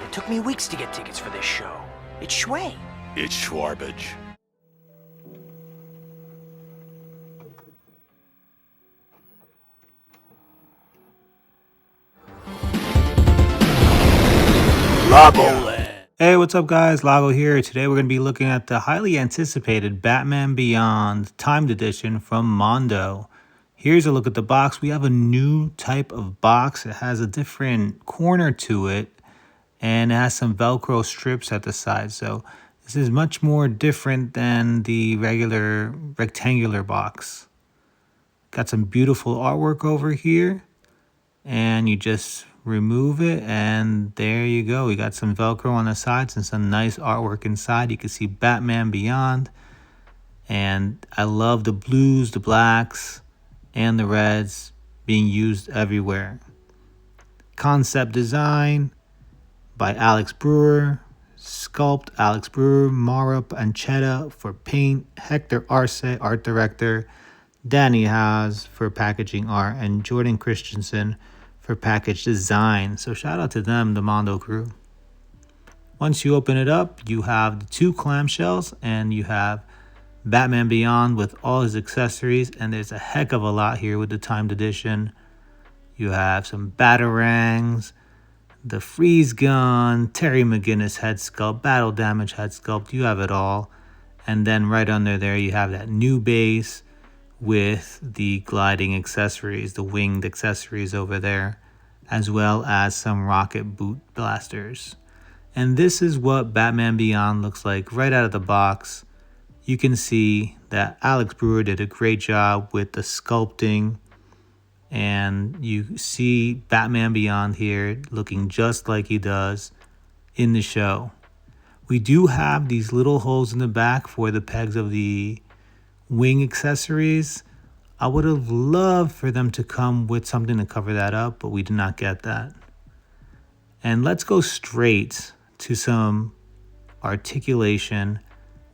It took me weeks to get tickets for this show. It's Shui. It's Schwarbage. Hey, what's up guys? Lago here. Today we're going to be looking at the highly anticipated Batman Beyond Timed Edition from Mondo. Here's a look at the box. We have a new type of box. It has a different corner to it and it has some Velcro strips at the side. So this is much more different than the regular rectangular box. Got some beautiful artwork over here and you just remove it and there you go. We got some Velcro on the sides and some nice artwork inside. You can see Batman Beyond, and I love the blues, the blacks, and the reds being used everywhere. Concept design by Alex Brewer, sculpt Alex Brewer, Mara Pancetta for paint, Hector Arce, art director, Danny Haas for packaging art, and Jordan Christensen for package design. So shout out to them, the Mondo crew. Once you open it up, you have the two clamshells and you have Batman Beyond with all his accessories, and there's a heck of a lot here with the timed edition. You have some batarangs, the freeze gun, Terry McGinnis head sculpt, battle damage head sculpt, you have it all. And then right under there you have that new base with the gliding accessories, the winged accessories over there, as well as some rocket boot blasters. And this is what Batman Beyond looks like right out of the box. You can see that Alex Brewer did a great job with the sculpting, and you see Batman Beyond here looking just like he does in the show. We do have these little holes in the back for the pegs of the wing accessories. I would have loved for them to come with something to cover that up, but we did not get that. And let's go straight to some articulation.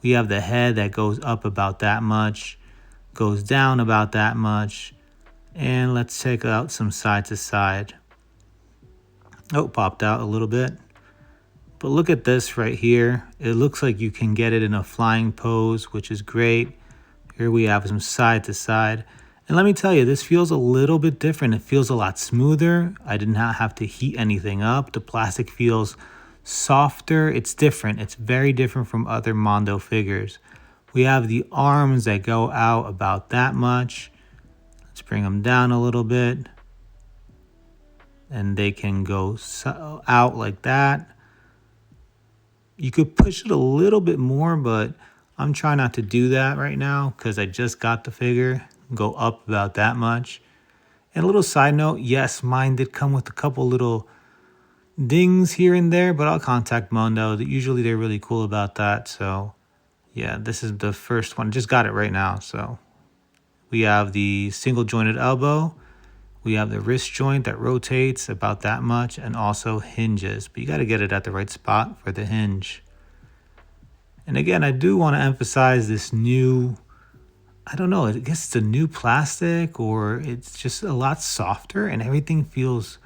We have the head that goes up about that much, goes down about that much, and let's check out some side to side. Oh, popped out a little bit. But look at this right here. It looks like you can get it in a flying pose, which is great. Here we have some side to side. And let me tell you, this feels a little bit different. It feels a lot smoother. I did not have to heat anything up. The plastic feels softer. It's different. It's very different from other Mondo figures. We have the arms that go out about that much. Let's bring them down a little bit. And they can go out like that. You could push it a little bit more, but I'm trying not to do that right now because I just got the figure. Go up about that much. And a little side note, yes, mine did come with a couple little dings here and there, but I'll contact Mondo. Usually they're really cool about that. So yeah, this is the first one. Just got it right now. So we have the single jointed elbow. We have the wrist joint that rotates about that much and also hinges, but you got to get it at the right spot for the hinge. And again, I do want to emphasize this new, I don't know, I guess it's a new plastic, or it's just a lot softer and everything feels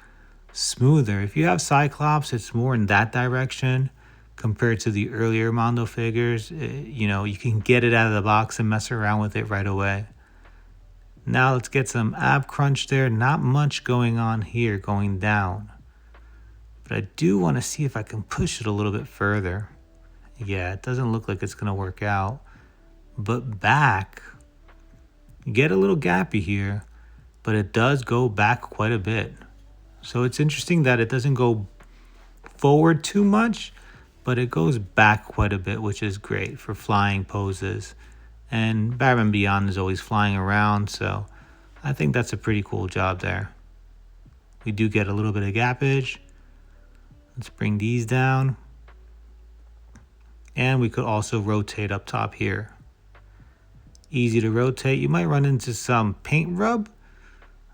smoother. If you have Cyclops, it's more in that direction compared to the earlier Mondo figures. You know, you can get it out of the box and mess around with it right away. Now let's get some ab crunch there. Not much going on here, going down. But I do want to see if I can push it a little bit further. Yeah, it doesn't look like it's going to work out. But back, you get a little gappy here, but it does go back quite a bit. So it's interesting that it doesn't go forward too much, but it goes back quite a bit, which is great for flying poses. And Batman Beyond is always flying around, so I think that's a pretty cool job there. We do get a little bit of gappage. Let's bring these down. And we could also rotate up top here. Easy to rotate. You might run into some paint rub,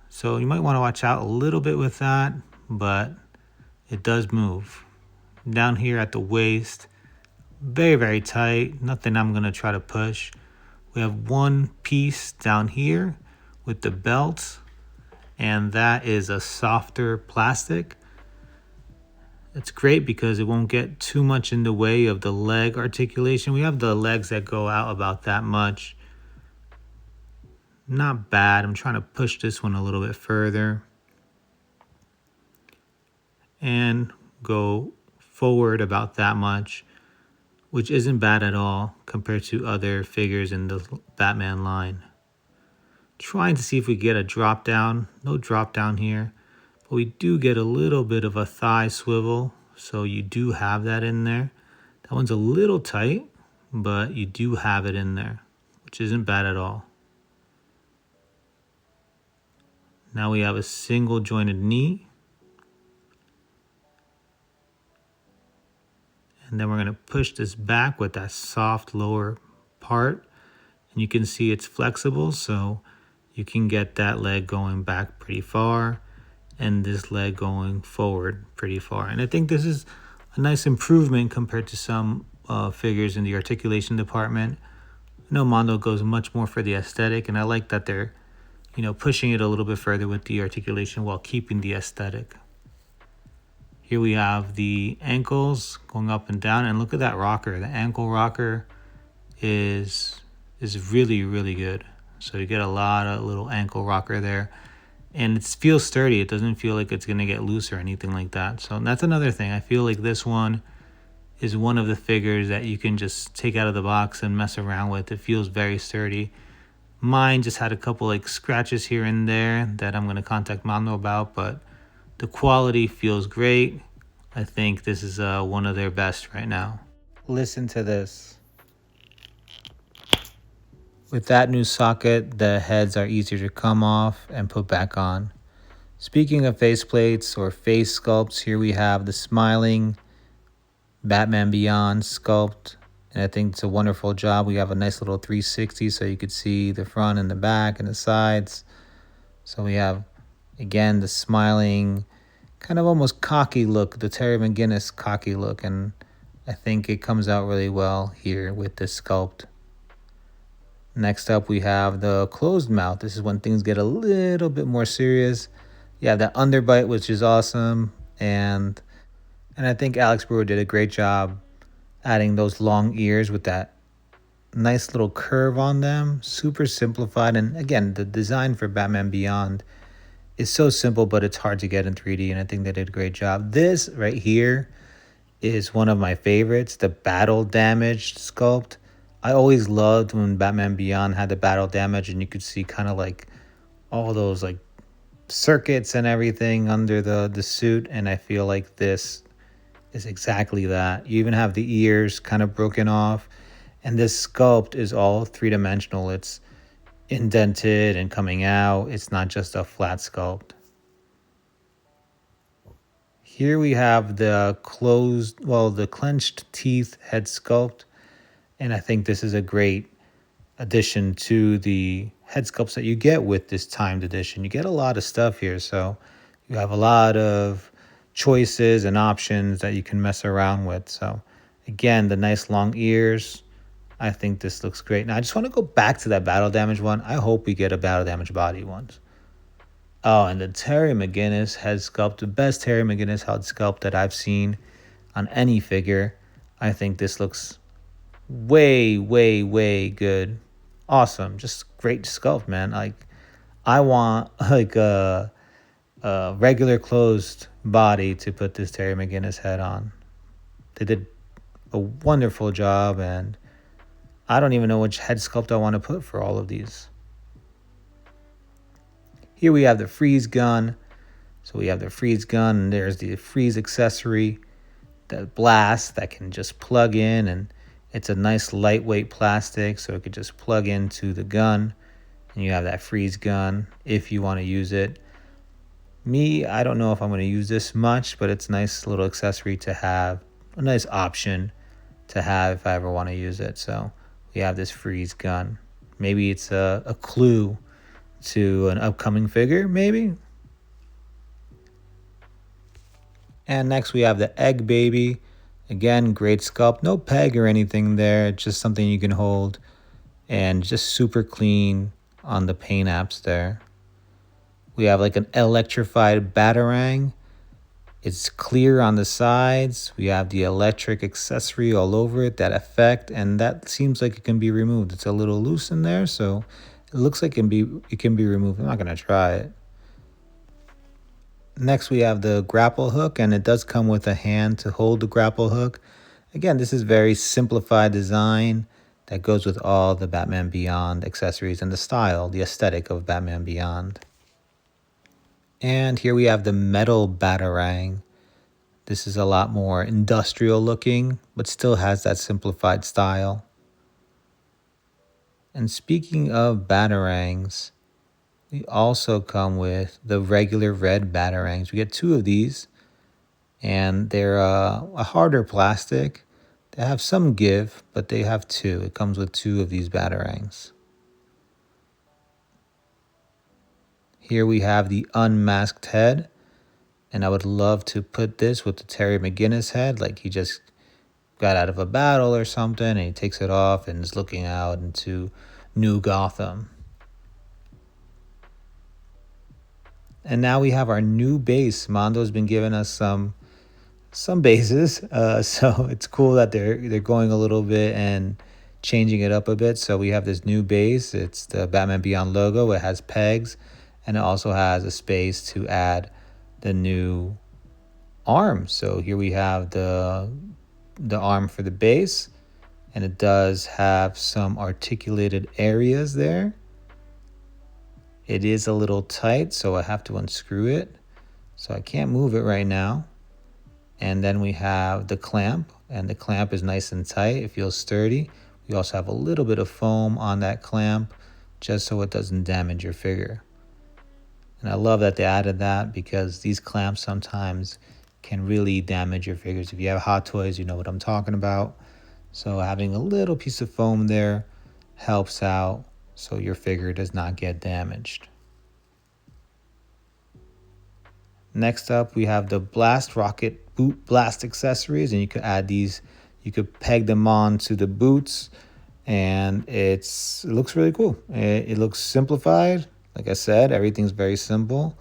so you might want to watch out a little bit with that, but it does move. Down here at the waist, very, very tight. Nothing I'm going to try to push. We have one piece down here with the belt, and that is a softer plastic. It's great because it won't get too much in the way of the leg articulation. We have the legs that go out about that much. Not bad. I'm trying to push this one a little bit further and go forward about that much, which isn't bad at all compared to other figures in the Batman line. Trying to see if we get a drop down. No drop down here, but we do get a little bit of a thigh swivel, so you do have that in there. That one's a little tight, but you do have it in there, which isn't bad at all. Now we have a single jointed knee. And then we're going to push this back with that soft lower part. And you can see it's flexible, so you can get that leg going back pretty far and this leg going forward pretty far. And I think this is a nice improvement compared to some figures in the articulation department. I know Mondo goes much more for the aesthetic, and I like that they're pushing it a little bit further with the articulation while keeping the aesthetic. Here we have the ankles going up and down, and look at that rocker. The ankle rocker is really, really good. So you get a lot of little ankle rocker there, and it feels sturdy. It doesn't feel like it's going to get loose or anything like that. So that's another thing. I feel like this one is one of the figures that you can just take out of the box and mess around with. It feels very sturdy. Mine just had a couple like scratches here and there that I'm going to contact Mondo about, but the quality feels great. I think this is one of their best right now. Listen to this. With that new socket, the heads are easier to come off and put back on. Speaking of faceplates or face sculpts, here we have the smiling Batman Beyond sculpt. And I think it's a wonderful job. We have a nice little 360 so you could see the front and the back and the sides. So we have, again, the smiling, kind of almost cocky look, the Terry McGinnis cocky look. And I think it comes out really well here with this sculpt. Next up, we have the closed mouth. This is when things get a little bit more serious. Yeah, that underbite, which is awesome. And I think Alex Brewer did a great job adding those long ears with that nice little curve on them. Super simplified. And again, the design for Batman Beyond is so simple, but it's hard to get in 3D. And I think they did a great job. This right here is one of my favorites, the battle damage sculpt. I always loved when Batman Beyond had the battle damage and you could see kind of like all those like circuits and everything under the suit. And I feel like this is exactly that. You even have the ears kind of broken off. And this sculpt is all three-dimensional. It's indented and coming out. It's not just a flat sculpt. Here we have the clenched teeth head sculpt. And I think this is a great addition to the head sculpts that you get with this timed edition. You get a lot of stuff here. So you have a lot of choices and options that you can mess around with. So again, the nice long ears. I think this looks great. Now I just want to go back to that battle damage one. I hope we get a battle damage body one. Oh, and the Terry McGinnis head sculpt, the best Terry McGinnis head sculpt that I've seen on any figure. I think this looks way, way, way good. Awesome. Just great sculpt, man. Like, I want like a regular closed body to put this Terry McGinnis head on. They did a wonderful job, and I don't even know which head sculpt I want to put for all of these. Here we have the freeze gun. So we have the freeze gun, and there's the freeze accessory, the blast that can just plug in, and it's a nice lightweight plastic, so it could just plug into the gun, and you have that freeze gun if you want to use it. Me, I don't know if I'm going to use this much, but it's a nice little accessory to have, a nice option to have if I ever want to use it. So we have this freeze gun. Maybe it's a clue to an upcoming figure, maybe. And next we have the Egg Baby. Again, great sculpt. No peg or anything there. Just something you can hold. And just super clean on the paint apps there. We have like an electrified Batarang. It's clear on the sides. We have the electric accessory all over it, that effect, and that seems like it can be removed. It's a little loose in there, so it looks like it can be removed. I'm not gonna try it. Next, we have the grapple hook, and it does come with a hand to hold the grapple hook. Again, this is very simplified design that goes with all the Batman Beyond accessories and the style, the aesthetic of Batman Beyond. And here we have the metal Batarang. This is a lot more industrial looking, but still has that simplified style. And speaking of Batarangs, we also come with the regular red Batarangs. We get 2 of these, and they're a harder plastic. They have some give, but they have 2. It comes with 2 of these Batarangs. Here we have the unmasked head, and I would love to put this with the Terry McGinnis head, like he just got out of a battle or something, and he takes it off and is looking out into New Gotham. And now we have our new base. Mondo's been giving us some bases, so it's cool that they're going a little bit and changing it up a bit. So we have this new base. It's the Batman Beyond logo. It has pegs, and it also has a space to add the new arm. So here we have the arm for the base, and it does have some articulated areas there. It is a little tight, so I have to unscrew it. So I can't move it right now. And then we have the clamp, and the clamp is nice and tight. It feels sturdy. We also have a little bit of foam on that clamp just so it doesn't damage your figure. And I love that they added that because these clamps sometimes can really damage your figures. If you have Hot Toys, you know what I'm talking about. So having a little piece of foam there helps out so your figure does not get damaged. Next up, we have the Blast Rocket Boot Blast accessories, and you could add these, you could peg them on to the boots, and it looks really cool. It looks simplified. Like I said, everything's very simple,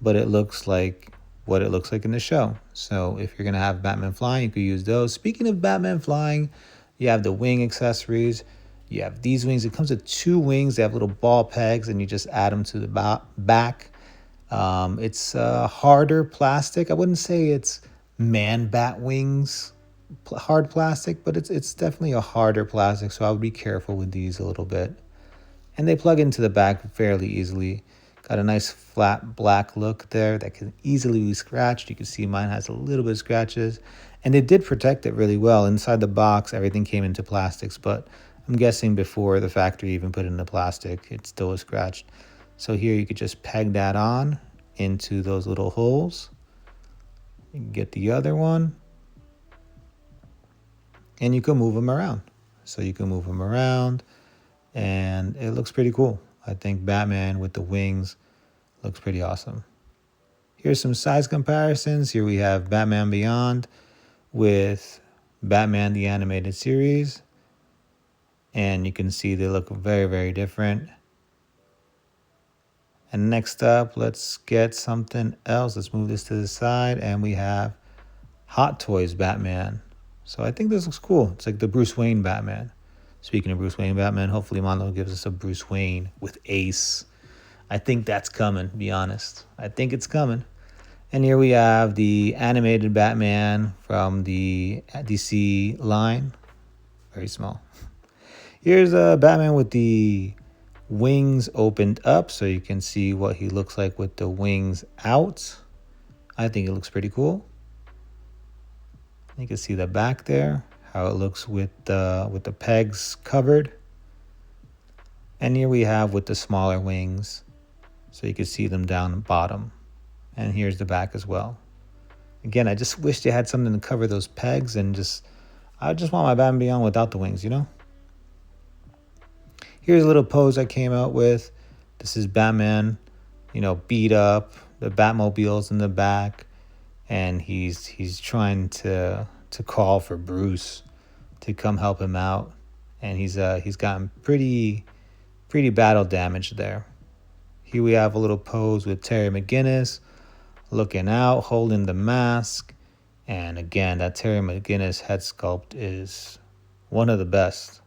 but it looks like what it looks like in the show. So if you're gonna have Batman flying, you could use those. Speaking of Batman flying, you have the wing accessories. You have these wings. It comes with 2 wings. They have little ball pegs, and you just add them to the back. It's harder plastic. I wouldn't say it's man bat wings hard plastic, but it's definitely a harder plastic, so I would be careful with these a little bit. And they plug into the back fairly easily. Got a nice flat black look there that can easily be scratched. You can see mine has a little bit of scratches, and they did protect it really well. Inside the box, everything came into plastics, but I'm guessing before the factory even put it in the plastic, it still was scratched. So here you could just peg that on into those little holes. You can get the other one, and you can move them around. So you can move them around, and it looks pretty cool. I think Batman with the wings looks pretty awesome. Here's some size comparisons. Here we have Batman Beyond with Batman the Animated Series, and you can see they look very, very different. And next up, let's get something else. Let's move this to the side, and we have Hot Toys Batman. So I think this looks cool. It's like the Bruce Wayne Batman. Speaking of Bruce Wayne Batman, hopefully Mondo gives us a Bruce Wayne with Ace. I think that's coming, to be honest. I think it's coming. And here we have the animated Batman from the DC line. Very small. Here's a Batman with the wings opened up, so you can see what he looks like with the wings out. I think it looks pretty cool. You can see the back there, how it looks with the pegs covered. And here we have with the smaller wings, so you can see them down the bottom. And here's the back as well. Again, I just wish they had something to cover those pegs, and I just want my Batman Beyond without the wings, you know? Here's a little pose I came out with. This is Batman, beat up. The Batmobile's in the back, and he's trying to call for Bruce to come help him out, and he's gotten pretty battle damage there. Here we have a little pose with Terry McGinnis, looking out, holding the mask. And again, that Terry McGinnis head sculpt is one of the best.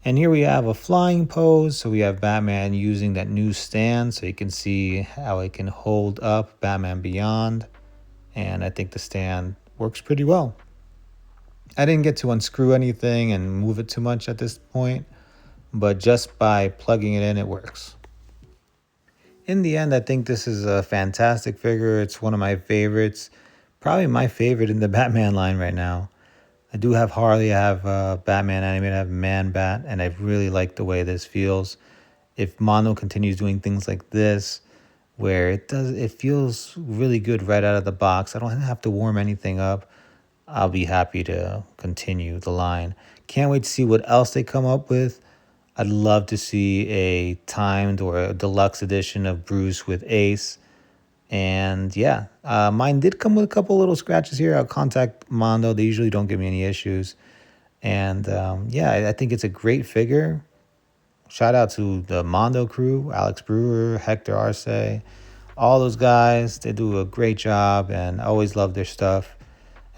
And here we have a flying pose. So we have Batman using that new stand so you can see how it can hold up Batman Beyond. And I think the stand works pretty well. I didn't get to unscrew anything and move it too much at this point, but just by plugging it in, it works. In the end, I think this is a fantastic figure. It's one of my favorites, probably my favorite in the Batman line right now. I do have Harley, I have Batman Animated, I have Man-Bat, and I really like the way this feels. If Mondo continues doing things like this, where it feels really good right out of the box, I don't have to warm anything up, I'll be happy to continue the line. Can't wait to see what else they come up with. I'd love to see a timed or a deluxe edition of Bruce with Ace. And yeah, mine did come with a couple little scratches here. I'll contact Mondo. They usually don't give me any issues. And yeah, I think it's a great figure. Shout out to the Mondo crew, Alex Brewer, Hector Arce, all those guys. They do a great job and I always love their stuff.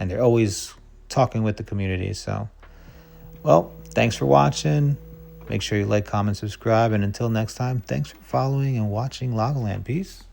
And they're always talking with the community. So, well, thanks for watching. Make sure you like, comment, subscribe. And until next time, thanks for following and watching Logland. Peace.